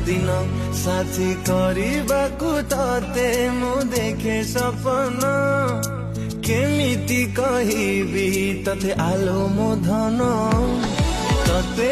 दिन साथी କରିବାକୁ तते मु देखे सपन केमिति कहिबी तते आलो मो धन तते